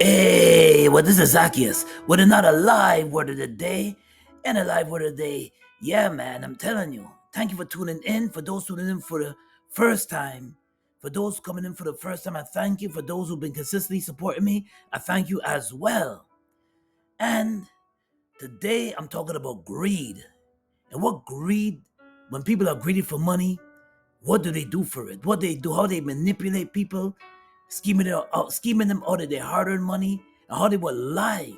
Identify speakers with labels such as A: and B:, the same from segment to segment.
A: Hey, well, this is Zaccheus with another live word of the day and a live word of the day. Yeah, man, I'm telling you. Thank you for tuning in. For those tuning in for the first time, for those coming in for the first time, I thank you. For those who've been consistently supporting me, I thank you as well. And today I'm talking about greed. And what greed, when people are greedy for money, what do they do for it? What they do, how they manipulate people, scheming them out of their hard-earned money, and how they will lie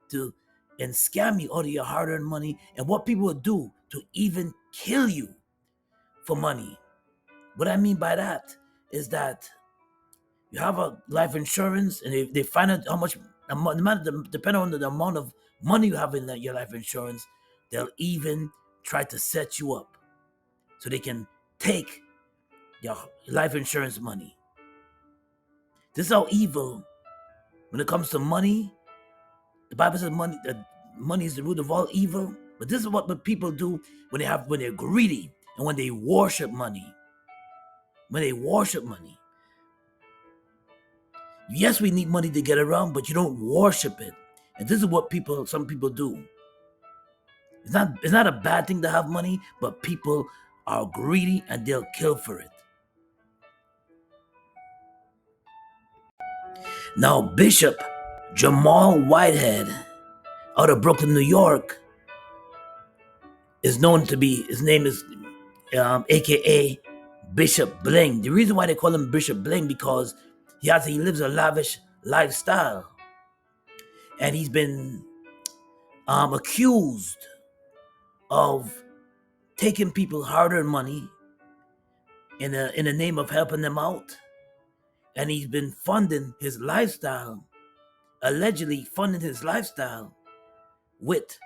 A: to and scam you out of your hard-earned money, and what people will do to even kill you for money. What I mean by that is that you have a life insurance, and they find out how much, depending on the amount of money you have in your life insurance, they'll even try to set you up so they can take your life insurance money. This is how evil, when it comes to money, the Bible says money is the root of all evil. But this is what people do when they're greedy and when they worship money. When they worship money. Yes, we need money to get around, but you don't worship it. And this is what some people do. It's not a bad thing to have money, but people are greedy and they'll kill for it. Now, Bishop Jamal Whitehead out of Brooklyn, New York, is known to be, his name is AKA Bishop Bling. The reason why they call him Bishop Bling because he lives a lavish lifestyle, and he's been accused of taking people hard-earned money in the name of helping them out, and he's been funding his lifestyle, allegedly funding his lifestyle with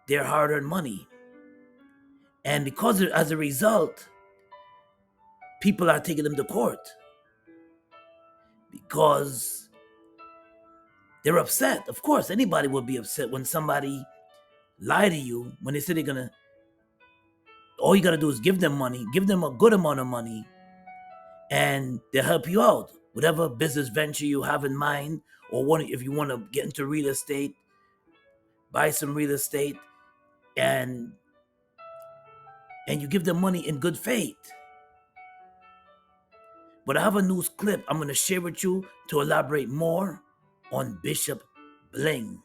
A: their hard-earned money, and because as a result, people are taking them to court because they're upset. Of course, anybody would be upset when somebody lie to you, when they say they're gonna, all you gotta do is give them money, give them a good amount of money, and they'll help you out. Whatever business venture you have in mind, or if you want to get into real estate, buy some real estate, and you give them money in good faith. But I have a news clip I'm gonna share with you to elaborate more on Bishop Bling.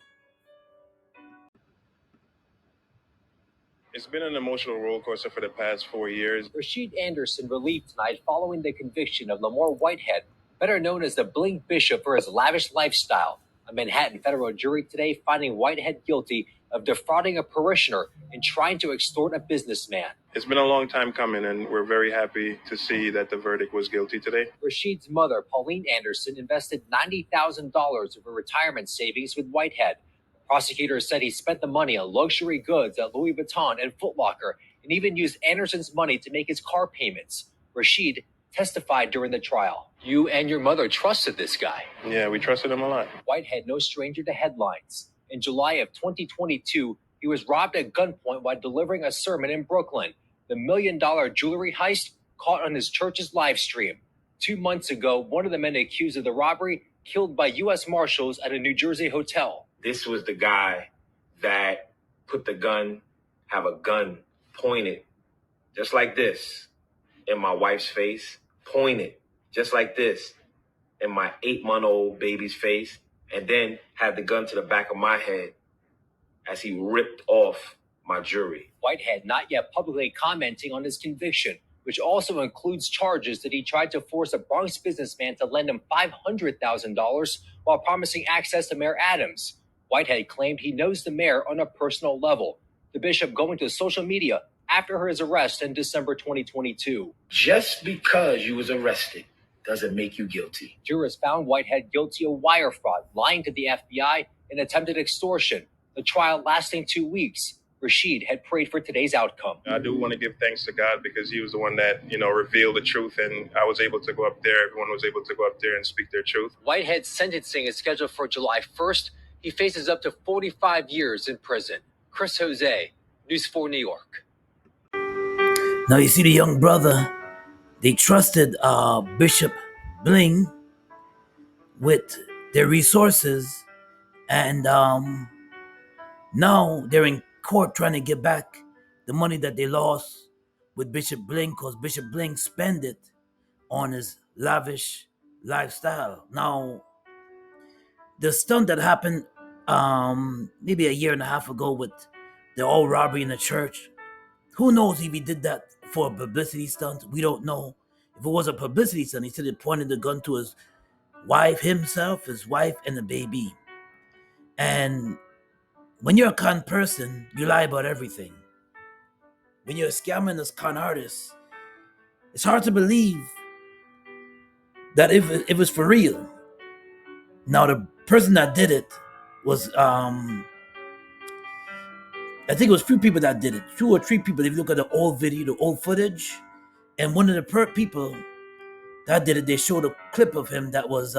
B: It's been an emotional roller coaster for the past 4 years.
C: Rashid Anderson relieved tonight following the conviction of Lamar Whitehead, better known as the Bling Bishop, for his lavish lifestyle. A Manhattan federal jury today finding Whitehead guilty of defrauding a parishioner and trying to extort a businessman.
B: It's been a long time coming, and we're very happy to see that the verdict was guilty today.
C: Rashid's mother, Pauline Anderson, invested $90,000 of her retirement savings with Whitehead. Prosecutors said he spent the money on luxury goods at Louis Vuitton and Foot Locker, and even used Anderson's money to make his car payments. Rashid testified during the trial. You and your mother trusted this guy.
B: Yeah, we trusted him a lot.
C: Whitehead, no stranger to headlines. In July of 2022, he was robbed at gunpoint while delivering a sermon in Brooklyn. The $1 million jewelry heist caught on his church's live stream. 2 months ago, one of the men accused of the robbery killed by U.S. Marshals at a New Jersey hotel.
D: This was the guy that have a gun pointed just like this in my wife's face, pointed just like this in my 8-month-old baby's face, and then had the gun to the back of my head as he ripped off my jewelry.
C: Whitehead not yet publicly commenting on his conviction, which also includes charges that he tried to force a Bronx businessman to lend him $500,000 while promising access to Mayor Adams. Whitehead claimed he knows the mayor on a personal level. The bishop going to social media after his arrest in December 2022.
D: Just because you was arrested doesn't make you guilty.
C: Jurors found Whitehead guilty of wire fraud, lying to the FBI, and attempted extortion. The trial lasting 2 weeks. Rashid had prayed for today's outcome.
B: I do want to give thanks to God because he was the one that, revealed the truth, and I was able to go up there. Everyone was able to go up there and speak their truth.
C: Whitehead's sentencing is scheduled for July 1st. He faces up to 45 years in prison. Chris Jose, News 4 New York.
A: Now you see the young brother, they trusted Bishop Bling with their resources, and now they're in court trying to get back the money that they lost with Bishop Bling, because Bishop Bling spent it on his lavish lifestyle. Now, the stunt that happened maybe a year and a half ago with the old robbery in the church, who knows if he did that for a publicity stunt? We don't know. If it was a publicity stunt, he should have pointed the gun to his wife, himself, his wife, and the baby. And when you're a con person, you lie about everything. When you're a scammer and a con artist, it's hard to believe that if it was for real. Now, the person that did it was, I think it was 3 people that did it. 2 or 3 people. If you look at the old video, the old footage, and one of the people that did it, they showed a clip of him that was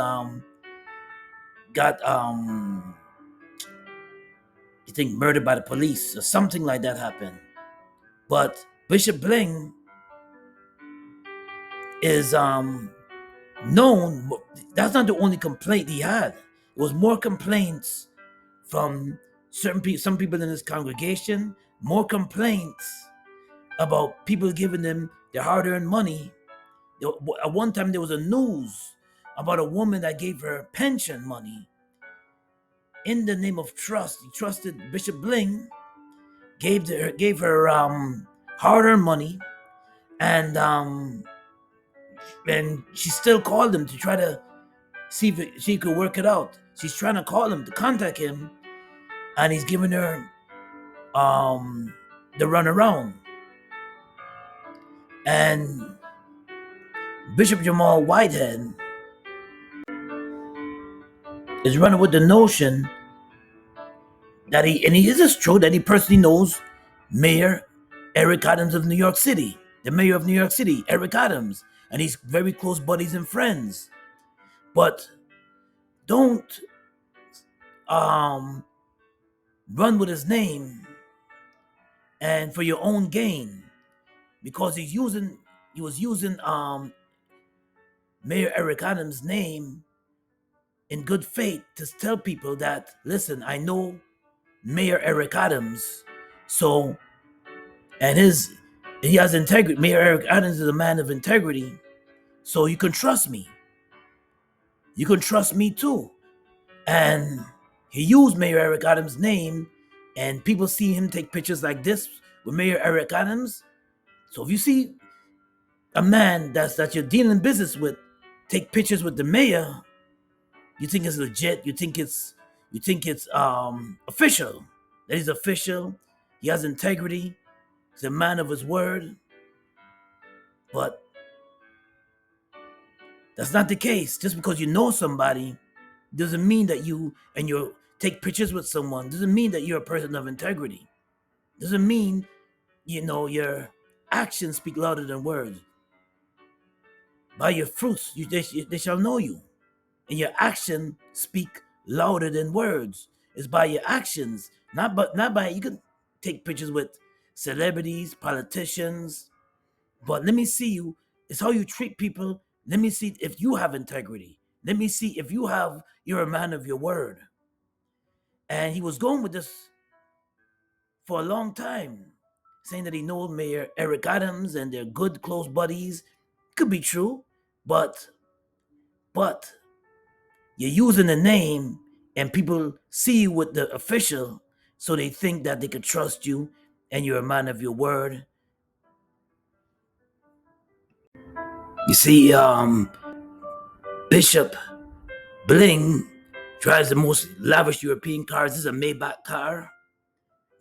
A: got you think murdered by the police or something like that happened. But Bishop Bling is known. That's not the only complaint he had. It was more complaints from certain people, some people in his congregation, more complaints about people giving them their hard-earned money. At one time, there was a news about a woman that gave her pension money in the name of trust. He trusted Bishop Bling, gave her hard-earned money, and she still called him to try to see if she could work it out. She's trying to call him to contact him, and he's giving her the runaround. And Bishop Jamal Whitehead is running with the notion that he is just true that he personally knows Mayor Eric Adams of New York City, the mayor of New York City, Eric Adams, and he's very close buddies and friends. But don't run with his name and for your own gain, because he was using Mayor Eric Adams' name in good faith to tell people that, listen, I know Mayor Eric Adams, so he has integrity. Mayor Eric Adams is a man of integrity, so you can trust me. You can trust me too. And he used Mayor Eric Adams' name, and people see him take pictures like this with Mayor Eric Adams. So if you see a man that you're dealing business with take pictures with the mayor, you think it's legit. You think it's official. That he's official. He has integrity. He's a man of his word. But that's not the case. Just because you know somebody doesn't mean that you take pictures with someone, doesn't mean that you're a person of integrity. Doesn't mean, your actions speak louder than words. By your fruits, they shall know you. And your actions speak louder than words. It's by your actions, not by, you can take pictures with celebrities, politicians, but let me see you. It's how you treat people. Let me see if you have integrity. Let me see if you're a man of your word. And he was going with this for a long time, saying that he knows Mayor Eric Adams and they're good, close buddies. Could be true, but you're using the name and people see you with the official, so they think that they could trust you and you're a man of your word. You see, Bishop Bling drives the most lavish European cars. This is a Maybach car.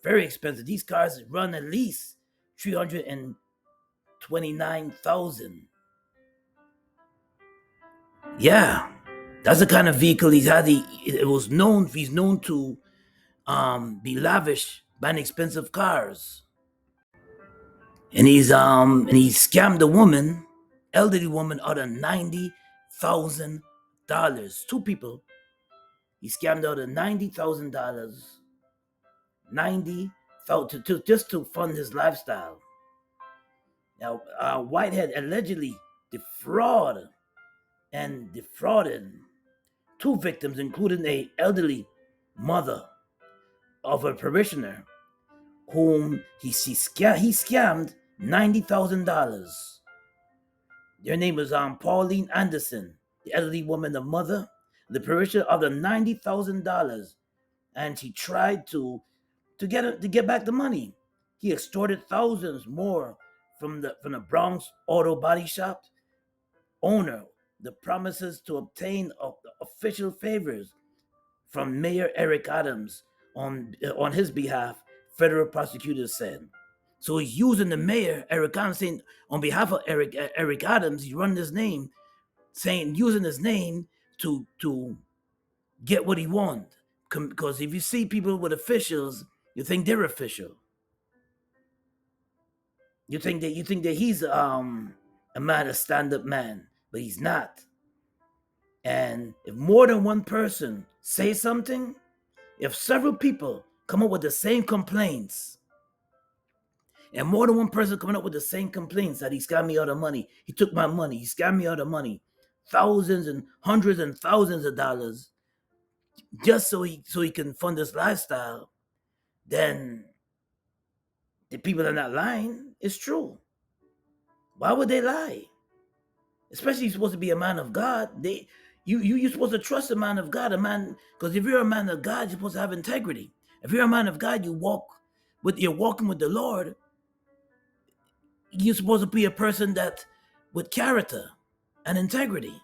A: Very expensive. These cars run at least 329,000. Yeah, that's the kind of vehicle he's had. He's known to be lavish, buying expensive cars. And he scammed a woman, elderly woman, out of $90,000. 2 people. He scammed out of $90,000. 90,000 just to fund his lifestyle. Now, Whitehead allegedly defrauded Two victims, including a elderly mother of a parishioner whom he scammed $90,000. Their name was Pauline Anderson, the elderly woman, the mother, the parishioner of the $90,000, and she tried to get back the money. He extorted thousands more from the Bronx auto body shop owner. The promises to obtain official favors from Mayor Eric Adams on his behalf, federal prosecutors said. So he's using the mayor, Eric Adams, saying on behalf of Eric Adams, he's running his name, using his name to get what he wants. Because if you see people with officials, you think they're official. You think that he's a man, a stand-up man, but he's not. And if more than one person say something, if several people come up with the same complaints, and more than one person coming up with the same complaints that he scammed me out of money, he took my money, he scammed me out of money, thousands and hundreds and thousands of dollars, just so he can fund his lifestyle, then the people are not lying. It's true. Why would they lie? Especially you're supposed to be a man of God. You're supposed to trust a man of God, because if you're a man of God, you're supposed to have integrity. If you're a man of God, you're walking with the Lord. You're supposed to be a person that with character and integrity.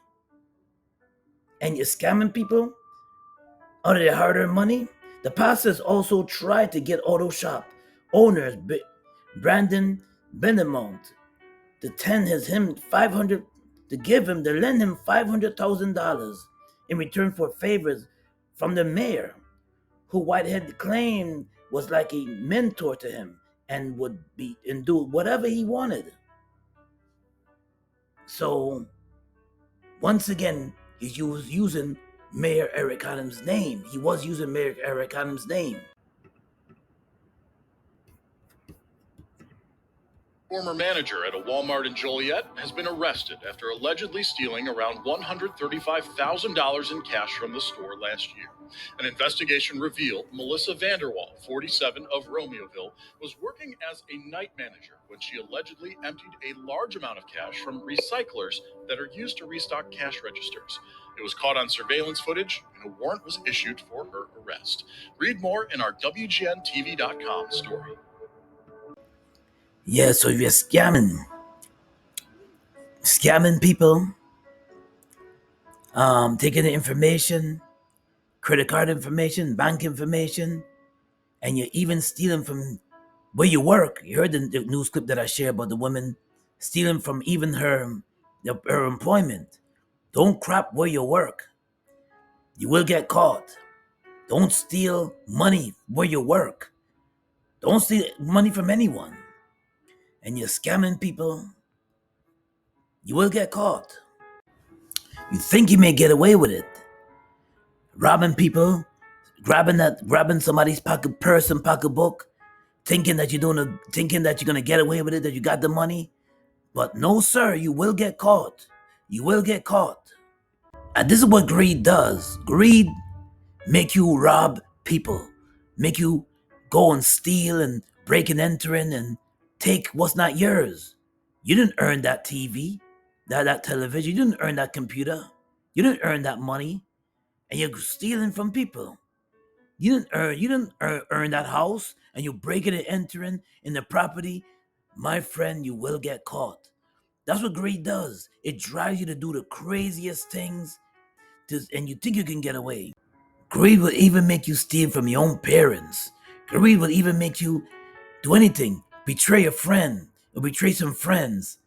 A: And you're scamming people out of their hard-earned money. The pastors also tried to get auto shop owners Brandon Benemont to lend him $500,000 in return for favors from the mayor, who Whitehead claimed was like a mentor to him and do whatever he wanted. So once again, he was using Mayor Eric Adams' name. He was using Mayor Eric Adams' name.
E: Former manager at a Walmart in Joliet has been arrested after allegedly stealing around $135,000 in cash from the store last year. An investigation revealed Melissa Vanderwall, 47, of Romeoville, was working as a night manager when she allegedly emptied a large amount of cash from recyclers that are used to restock cash registers. It was caught on surveillance footage, and a warrant was issued for her arrest. Read more in our WGNTV.com story.
A: Yeah, so if you're scamming people, taking the information, credit card information, bank information, and you're even stealing from where you work. You heard the news clip that I shared about the woman stealing from even her employment. Don't crap where you work. You will get caught. Don't steal money where you work. Don't steal money from anyone. And you're scamming people, you will get caught. You think you may get away with it. Robbing people, grabbing somebody's purse and pocketbook, thinking that you're gonna get away with it, that you got the money. But no, sir, you will get caught. You will get caught. And this is what greed does. Greed make you rob people, make you go and steal and break and enter in and take what's not yours. You didn't earn that TV, that television. You didn't earn that computer. You didn't earn that money, and you're stealing from people. You didn't earn that house, and you're breaking and entering in the property. My friend, you will get caught. That's what greed does. It drives you to do the craziest things, and you think you can get away. Greed will even make you steal from your own parents. Greed will even make you do anything, betray a friend or betray some friends.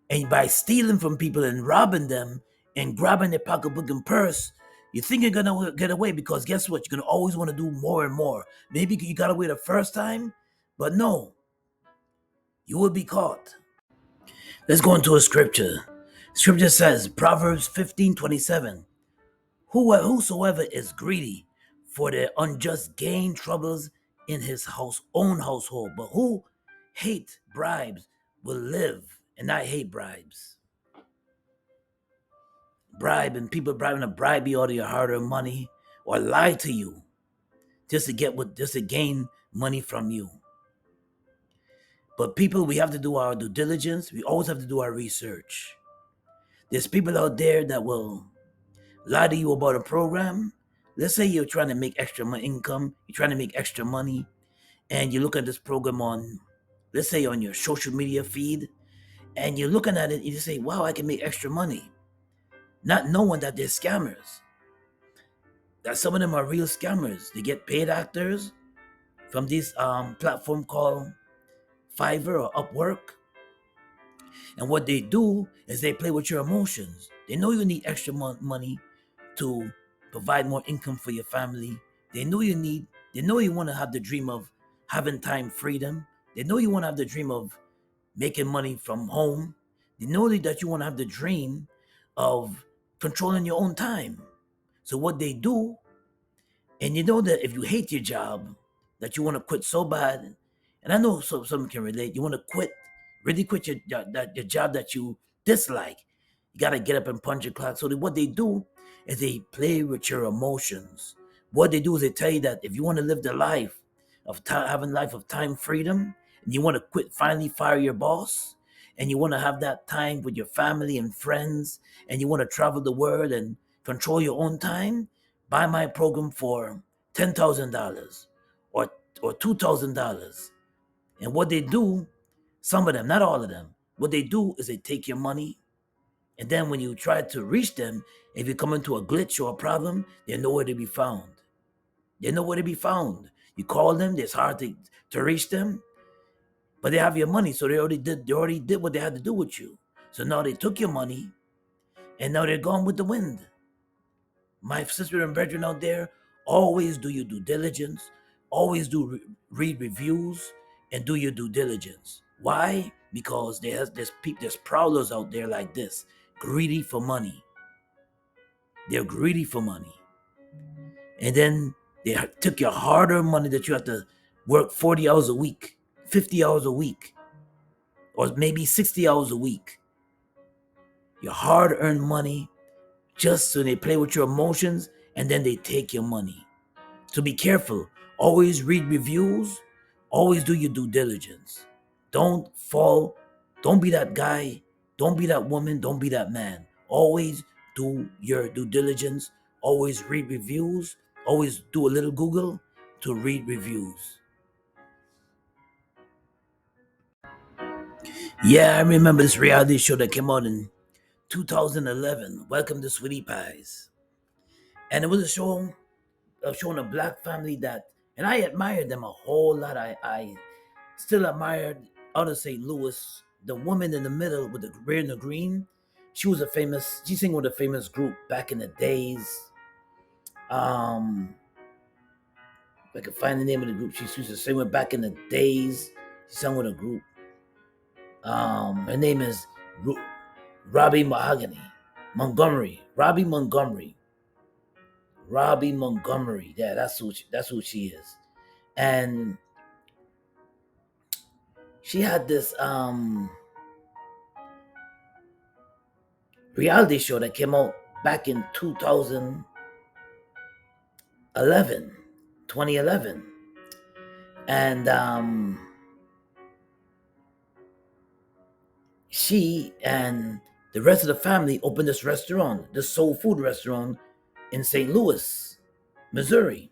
A: And by stealing from people and robbing them and grabbing their pocketbook and purse, you think you're gonna get away, because guess what? You're gonna always want to do more and more. Maybe you got away the first time, but no, you will be caught. Let's go into a scripture. Scripture says, Proverbs 15:27. Whosoever is greedy for their unjust gain troubles in his own household, but who hate bribes will live and not hate bribes. bribing to bribe you out of your hard-earned money or lie to you just to gain money from you. But people, we have to do our due diligence. We always have to do our research. There's people out there that will lie to you about a program. Let's say you're trying to make extra income, you're trying to make extra money, and you look at this program on, let's say, on your social media feed, and you're looking at it, and you say, wow, I can make extra money. Not knowing that they're scammers. That some of them are real scammers. They get paid actors from this platform called Fiverr or Upwork. And what they do is they play with your emotions. They know you need extra money to provide more income for your family. They know you want to have the dream of having time freedom. They know you want to have the dream of making money from home. They know that you want to have the dream of controlling your own time. So what they do, and you know that if you hate your job, that you want to quit so bad, and I know some can relate, you want to quit, really quit your job that you dislike. You got to get up and punch your clock. So what they do is they play with your emotions. What they do is they tell you that if you want to live the life of having life of time freedom, and you want to quit, finally fire your boss, and you want to have that time with your family and friends, and you want to travel the world and control your own time, buy my program for $10,000 or $2,000. And what they do, some of them, not all of them, what they do is they take your money, and then when you try to reach them, if you come into a glitch or a problem, they're nowhere to be found. They're nowhere to be found. You call them, it's hard to reach them, but they have your money, so they already did what they had to do with you. So now they took your money, and now they're gone with the wind. My sister and brethren out there, always do your due diligence. Always read reviews and do your due diligence. Why? Because there's prowlers out there like this, greedy for money. They're greedy for money. And then they took your hard-earned money that you have to work 40 hours a week, 50 hours a week, or maybe 60 hours a week. Your hard-earned money, just so they play with your emotions, and then they take your money. So be careful. Always read reviews. Always do your due diligence. Don't fall. Don't be that guy. Don't be that woman. Don't be that man. Always do your due diligence. Always read reviews. Always do a little Google to read reviews. Yeah, I remember this reality show that came out in 2011. Welcome to Sweetie Pies. And it was a show showing a black family that, and I admired them a whole lot. I still admired out of St. Louis, the woman in the middle with the wearing the green. She sang with a famous group back in the days. If I could find the name of the group she used to sing with back in the days. She sang with a group. Her name is Robbie Mahogany. Robbie Montgomery. Robbie Montgomery. Yeah, that's who she is. And she had this reality show that came out back in 2011. And she and the rest of the family opened this restaurant, this soul food restaurant in St. Louis, Missouri.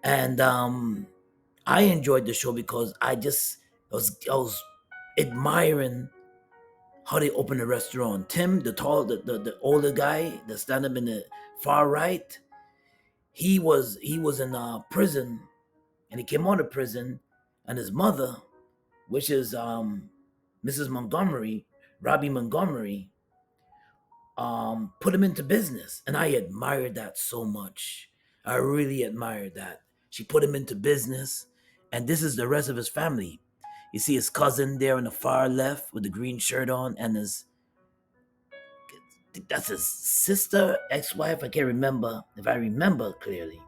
A: And I enjoyed the show because I was admiring how they opened the restaurant. Tim, the older guy that stand up in the far right, he was in prison, and he came out of prison, and his mother, which is Mrs. Montgomery, Robbie Montgomery, put him into business, and I admired that so much. I really admired that. She put him into business, and this is the rest of his family. You see his cousin there in the far left with the green shirt on, and that's his sister, ex-wife. I can't remember if I remember clearly.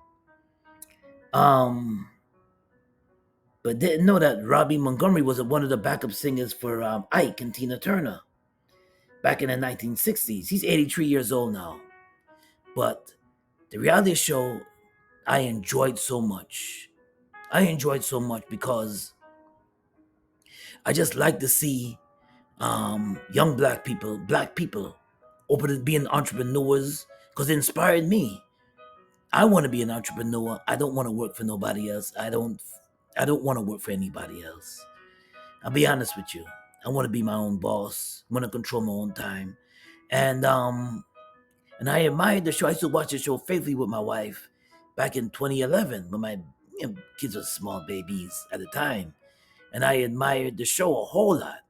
A: But didn't know that Robbie Montgomery was one of the backup singers for Ike and Tina Turner. back in the 1960s. He's 83 years old now. But the reality show I enjoyed so much. I enjoyed so much because I just like to see young black people open to being entrepreneurs because it inspired me. I want to be an entrepreneur. I don't want to work for nobody else. I don't want to work for anybody else. I'll be honest with you. I want to be my own boss. I want to control my own time. And I admired the show. I used to watch the show faithfully with my wife back in 2011 when my kids were small babies at the time. And I admired the show a whole lot.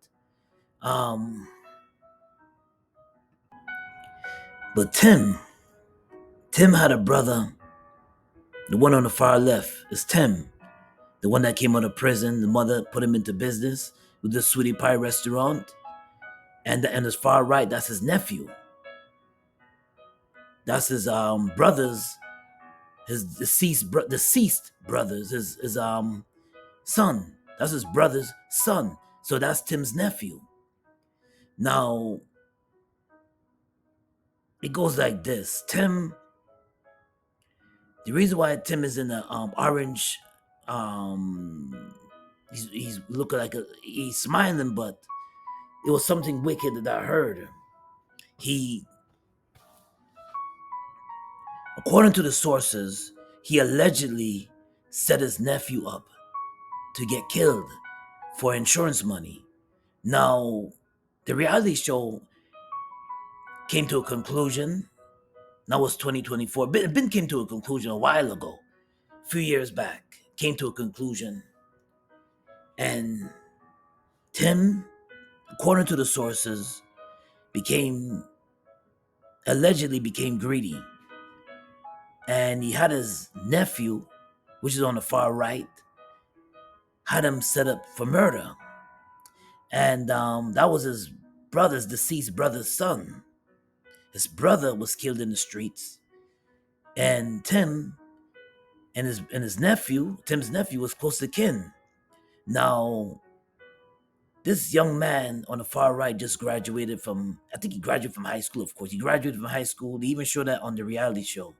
A: But Tim had a brother. The one on the far left is Tim, the one that came out of prison. The mother put him into business with the Sweetie Pie restaurant. And his far right, that's his nephew. That's his brothers, his deceased brothers, his son. That's his brother's son. So that's Tim's nephew. Now, it goes like this. The reason why Tim is in the orange, he's looking like he's smiling, but it was something wicked that I heard. According to the sources, he allegedly set his nephew up to get killed for insurance money. Now, the reality show came to a conclusion. Now it's 2024. Ben came to a conclusion a while ago, a few years back. Came to a conclusion. And Tim, according to the sources, allegedly became greedy. And he had his nephew, which is on the far right, had him set up for murder. And that was his deceased brother's son. His brother was killed in the streets. And Tim and his nephew, Tim's nephew, was close to kin. Now, this young man on the far right just graduated from, I think he graduated from high school, of course. He graduated from high school. They even showed that on the reality show.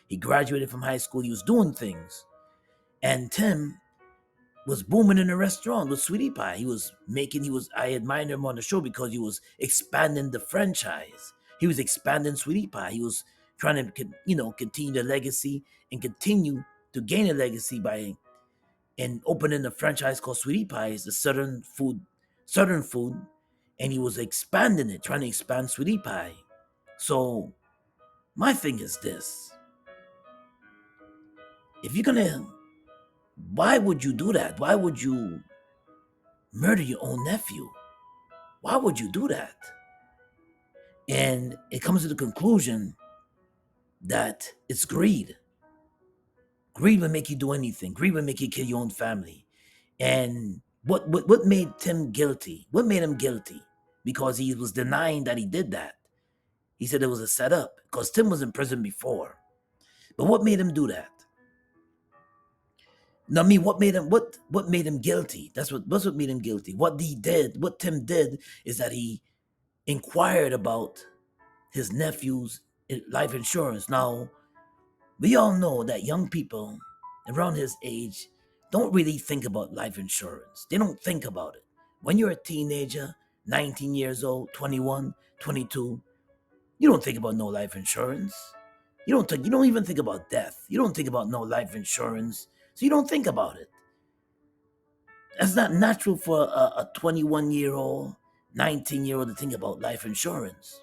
A: He graduated from high school. He was doing things. And Tim was booming in the restaurant with Sweetie Pie. I admired him on the show because he was expanding the franchise. He was expanding Sweetie Pie. He was trying to, continue the legacy and continue to gain a legacy by opening a franchise called Sweetie Pie. It's the Southern food, and he was expanding it, trying to expand Sweetie Pie. So my thing is this: why would you do that? Why would you murder your own nephew? Why would you do that? And it comes to the conclusion that it's greed. Greed will make you do anything. Greed will make you kill your own family. And what made Tim guilty? What made him guilty? Because he was denying that he did that. He said it was a setup because Tim was in prison before. But what made him do that? No, I mean, what made him guilty? That's what made him guilty. What Tim did is that he inquired about his nephew's life insurance. Now, we all know that young people around his age don't really think about life insurance. They don't think about it. When you're a teenager, 19 years old, 21, 22, you don't think about no life insurance. You don't even think about death. You don't think about no life insurance. So you don't think about it. That's not natural for a 21-year-old, 19-year-old to think about life insurance.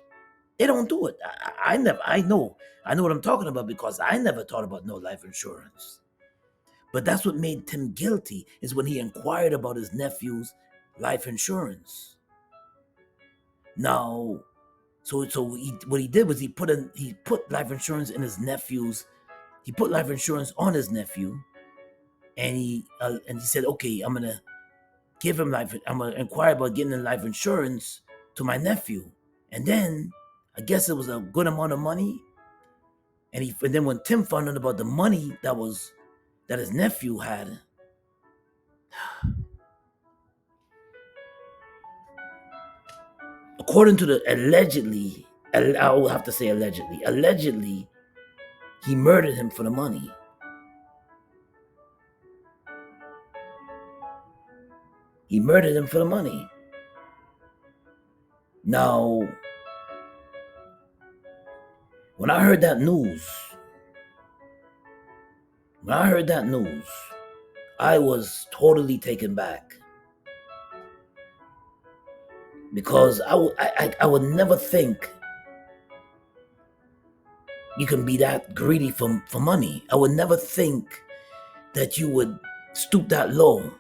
A: They don't do it. I know what I'm talking about because I never thought about no life insurance. But that's what made Tim guilty, is when he inquired about his nephew's life insurance. Now, what he did was he put life insurance in his nephew's. He put life insurance on his nephew, and he said, "Okay, I'm gonna give him life. I'm gonna inquire about getting the life insurance to my nephew." And then I guess it was a good amount of money. And then when Tim found out about the money that his nephew had, according to the allegedly, I will have to say allegedly, he murdered him for the money. He murdered him for the money. Now, when I heard that news, I was totally taken back. Because I would never think you can be that greedy for money. I would never think that you would stoop that low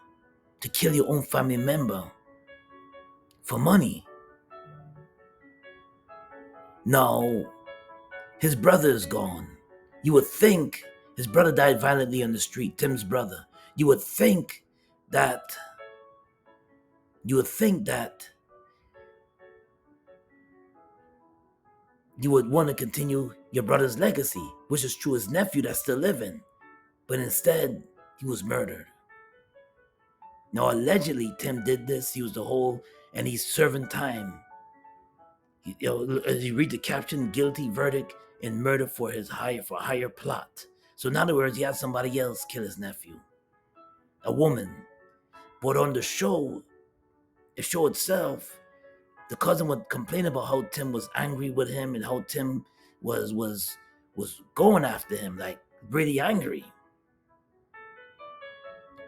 A: to kill your own family member for money. Now, his brother is gone. You would think his brother died violently on the street, Tim's brother. You would think that you would want to continue your brother's legacy, which is true, his nephew that's still living. But instead, he was murdered. Now, allegedly, Tim did this. He was and he's serving time. As you read the caption, guilty verdict in murder for higher plot. So in other words, he had somebody else kill his nephew, a woman. But on the show itself, the cousin would complain about how Tim was angry with him and how Tim was going after him, like really angry.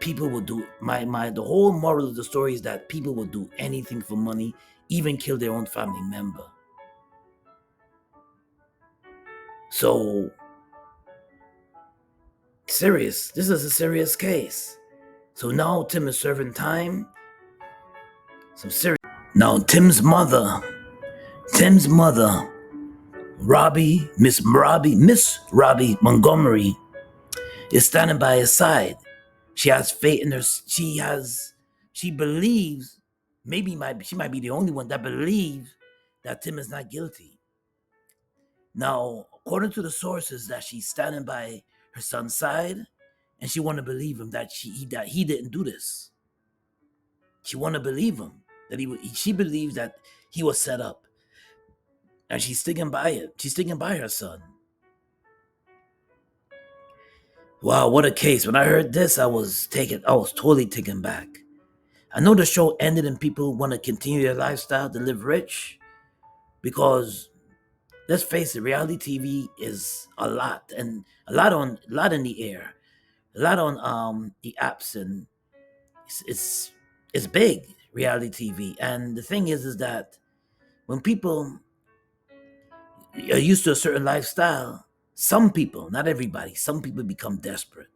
A: People will do the whole moral of the story is that people will do anything for money, even kill their own family member. So serious. This is a serious case. So now Tim is serving time. Now Tim's mother, Miss Robbie Montgomery, is standing by his side. She has faith in her. She believes, she might be the only one that believes that Tim is not guilty. Now, according to the sources, that she's standing by her son's side, and she want to believe him that he didn't do this. She want to believe him that she believes that he was set up, and she's sticking by it. She's sticking by her son. Wow, what a case! When I heard this, I was totally taken back. I know the show ended and people want to continue their lifestyle to live rich, because let's face it, reality TV is a lot in the air, a lot on the apps, and it's big, reality TV. And the thing is that when people are used to a certain lifestyle, some people, not everybody, some people become desperate.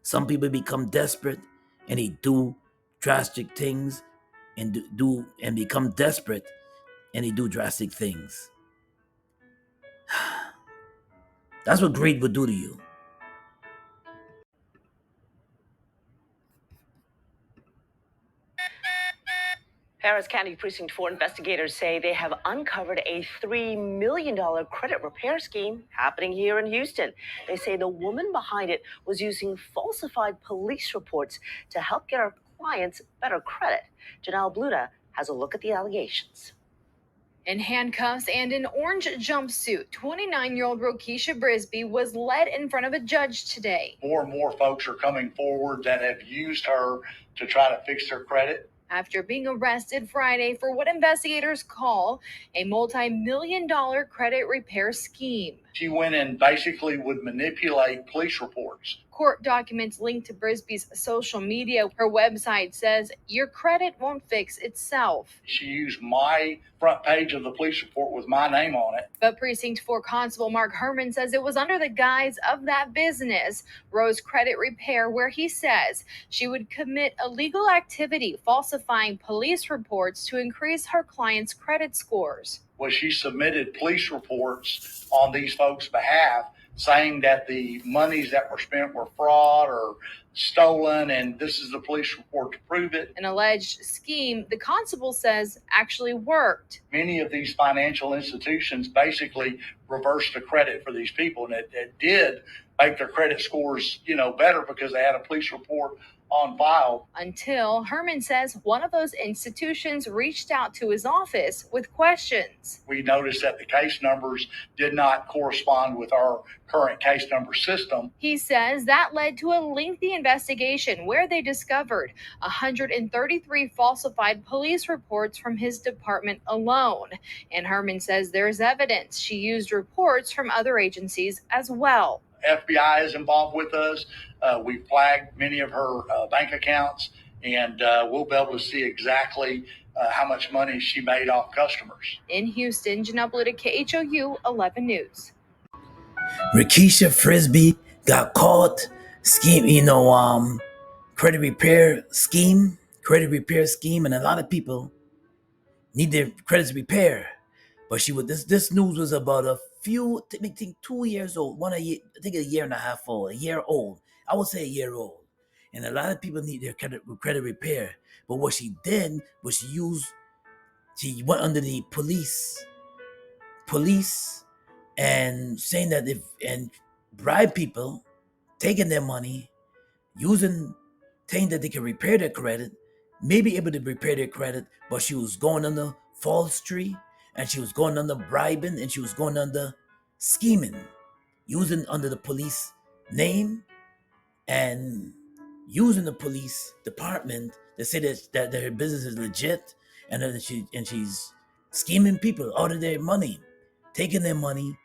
A: Some people become desperate and they do drastic things and become desperate and they do drastic things. That's what greed would do to you.
F: Harris County Precinct 4 investigators say they have uncovered a $3 million credit repair scheme happening here in Houston. They say the woman behind it was using falsified police reports to help get her clients better credit. Janelle Bluta has a look at the allegations.
G: In handcuffs and an orange jumpsuit, 29-year-old Rokisha Brisby was led in front of a judge today.
H: More and more folks are coming forward that have used her to try to fix their credit.
G: After being arrested Friday for what investigators call a multi-million-dollar credit repair scheme.
H: She went and basically would manipulate police reports.
G: Court documents linked to Brisby's social media. Her website says your credit won't fix itself.
H: She used my front page of the police report with my name on it.
G: But Precinct 4 Constable Mark Herman says it was under the guise of that business, Rose Credit Repair, where he says she would commit illegal activity, falsifying police reports to increase her clients' credit scores.
H: Well, she submitted police reports on these folks' behalf, saying that the monies that were spent were fraud or stolen, and this is the police report to prove it.
G: An alleged scheme, the constable says, actually worked.
H: Many of these financial institutions basically reversed the credit for these people, and it did make their credit scores, better, because they had a police report on file.
G: Until Herman says one of those institutions reached out to his office with questions.
H: We noticed that the case numbers did not correspond with our current case number system.
G: He says that led to a lengthy investigation where they discovered 133 falsified police reports from his department alone. And Herman says there's evidence she used reports from other agencies as well.
H: FBI is involved with us. We flagged many of her bank accounts, and we'll be able to see exactly how much money she made off customers.
G: In Houston, Janelle Blue to KHOU 11 News.
A: Rakisha Frisbee got caught credit repair scheme, and a lot of people need their credits repair. But this news was about I think 2 years old, I think a year and a half old, a year old. I would say a year old. And a lot of people need their credit repair. But what she did was she went under the police and saying that and bribe people, taking their money, saying that they can repair their credit, maybe able to repair their credit, but she was going under falsehood, and she was going under bribing, and she was going under scheming, using under the police name and using the police department to say that her business is legit, and that she's scheming people out of their money, taking their money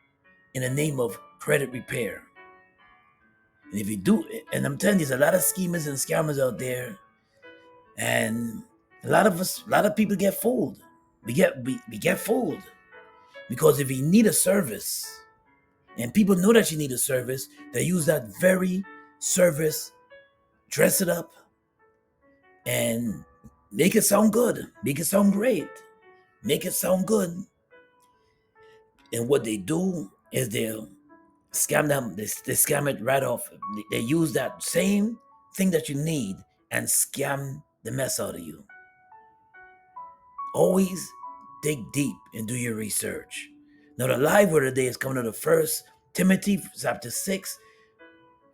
A: in the name of credit repair. And if you do, and I'm telling you, there's a lot of schemers and scammers out there, and a lot of people get fooled. We get fooled because if you need a service, and people know that you need a service, they use that very service, dress it up, and make it sound good, make it sound great, make it sound good. And what they do is they'll scam them. They scam it right off. They use that same thing that you need and scam the mess out of you. Always dig deep and do your research. Now the live word of the day is coming out of 1 Timothy chapter 6,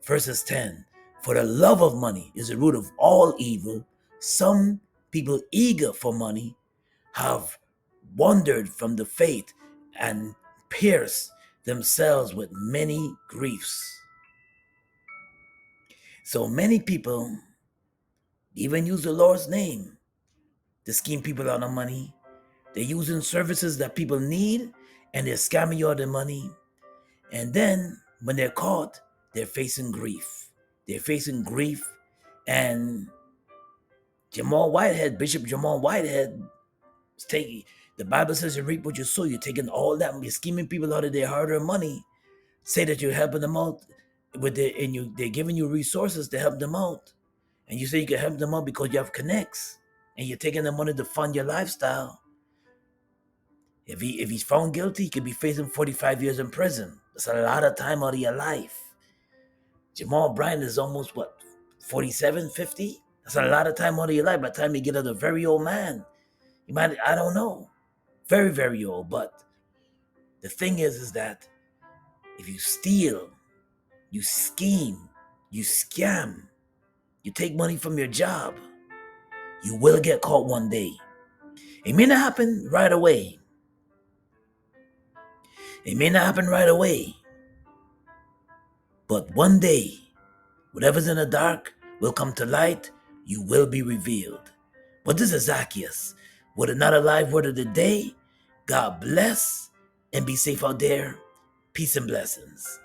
A: verses 10. For the love of money is the root of all evil. Some people eager for money have wandered from the faith and pierced themselves with many griefs. So many people even use the Lord's name to scheme people out of money. They're using services that people need, and they're scamming you out of money. And then when they're caught, they're facing grief. And Bishop Jamal Whitehead, the Bible says you reap what you sow. You're taking all that, you're scheming people out of their hard-earned money. Say that you're helping them out they're giving you resources to help them out. And you say you can help them out because you have connects, and you're taking the money to fund your lifestyle. If he's found guilty, he could be facing 45 years in prison. That's a lot of time out of your life. Jamal Bryant is almost 47, 50? That's a lot of time out of your life. By the time you get to a very old man, you might, I don't know, very, very old. But the thing is that if you steal, you scheme, you scam, you take money from your job, you will get caught one day. It may not happen right away. But one day, whatever's in the dark will come to light. You will be revealed. But this is Zaccheus with another live word of the day. God bless and be safe out there. Peace and blessings.